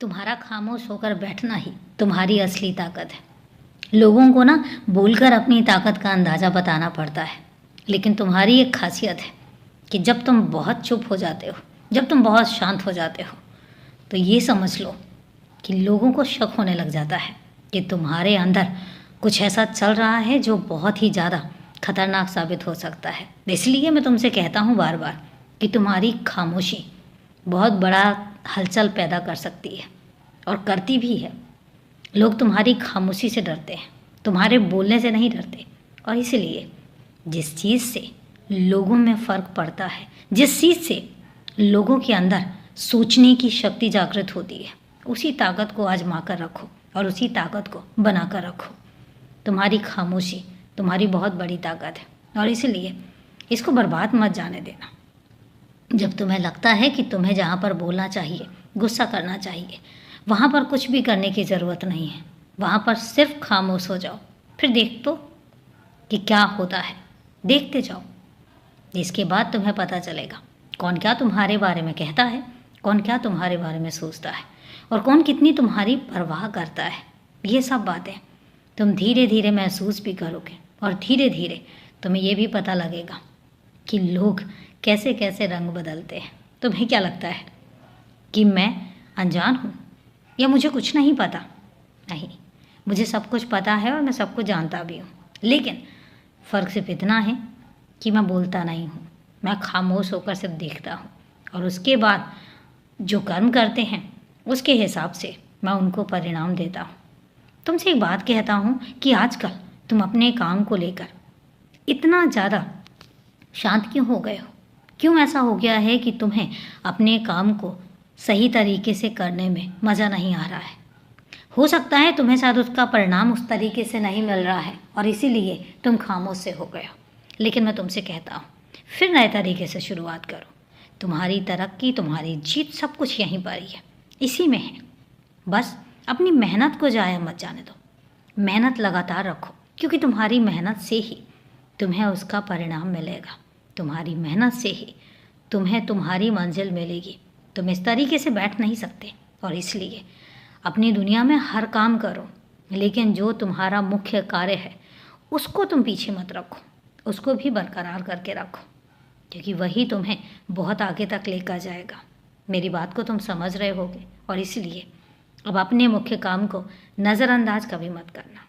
तुम्हारा खामोश होकर बैठना ही तुम्हारी असली ताकत है। लोगों को ना बोलकर अपनी ताकत का अंदाज़ा बताना पड़ता है, लेकिन तुम्हारी एक खासियत है कि जब तुम बहुत चुप हो जाते हो, जब तुम बहुत शांत हो जाते हो, तो ये समझ लो कि लोगों को शक होने लग जाता है कि तुम्हारे अंदर कुछ ऐसा चल रहा है जो बहुत ही ज़्यादा खतरनाक साबित हो सकता है। इसलिए मैं तुमसे कहता हूँ बार बार कि तुम्हारी खामोशी बहुत बड़ा हलचल पैदा कर सकती है और करती भी है। लोग तुम्हारी खामोशी से डरते हैं, तुम्हारे बोलने से नहीं डरते। और इसलिए जिस चीज़ से लोगों में फ़र्क पड़ता है, जिस चीज़ से लोगों के अंदर सोचने की शक्ति जागृत होती है, उसी ताकत को आजमा कर रखो और उसी ताकत को बना कर रखो। तुम्हारी खामोशी तुम्हारी बहुत बड़ी ताकत है और इसलिए इसको बर्बाद मत जाने देना। जब तुम्हें लगता है कि तुम्हें जहाँ पर बोलना चाहिए, गुस्सा करना चाहिए, वहाँ पर कुछ भी करने की ज़रूरत नहीं है। वहाँ पर सिर्फ खामोश हो जाओ, फिर देख तो कि क्या होता है। देखते जाओ, इसके बाद तुम्हें पता चलेगा कौन क्या तुम्हारे बारे में कहता है, कौन क्या तुम्हारे बारे में सोचता है और कौन कितनी तुम्हारी परवाह करता है। ये सब बातें तुम धीरे धीरे महसूस भी करोगे और धीरे धीरे तुम्हें ये भी पता लगेगा कि लोग कैसे कैसे रंग बदलते हैं। तुम्हें क्या लगता है कि मैं अनजान हूँ या मुझे कुछ नहीं पता? नहीं, मुझे सब कुछ पता है और मैं सब कुछ जानता भी हूँ, लेकिन फ़र्क सिर्फ इतना है कि मैं बोलता नहीं हूँ। मैं खामोश होकर सिर्फ देखता हूँ और उसके बाद जो कर्म करते हैं उसके हिसाब से मैं उनको परिणाम देता हूँ। तुमसे एक बात कहता हूँ कि आजकल तुम अपने काम को लेकर इतना ज़्यादा शांत क्यों हो गए हो? क्यों ऐसा हो गया है कि तुम्हें अपने काम को सही तरीके से करने में मज़ा नहीं आ रहा है? हो सकता है तुम्हें शायद उसका परिणाम उस तरीके से नहीं मिल रहा है और इसीलिए तुम खामोश से हो गए हो। लेकिन मैं तुमसे कहता हूँ, फिर नए तरीके से शुरुआत करो। तुम्हारी तरक्की, तुम्हारी जीत सब कुछ यहीं पर ही है, इसी में है। बस अपनी मेहनत को जाया मत जाने दो। मेहनत लगातार रखो, क्योंकि तुम्हारी मेहनत से ही तुम्हें उसका परिणाम मिलेगा। तुम्हारी मेहनत से ही तुम्हें तुम्हारी मंजिल मिलेगी। तुम इस तरीके से बैठ नहीं सकते और इसलिए अपनी दुनिया में हर काम करो, लेकिन जो तुम्हारा मुख्य कार्य है उसको तुम पीछे मत रखो, उसको भी बरकरार करके रखो, क्योंकि वही तुम्हें बहुत आगे तक लेकर जाएगा। मेरी बात को तुम समझ रहे होगे और इसलिए अब अपने मुख्य काम को नज़रअंदाज कभी मत करना।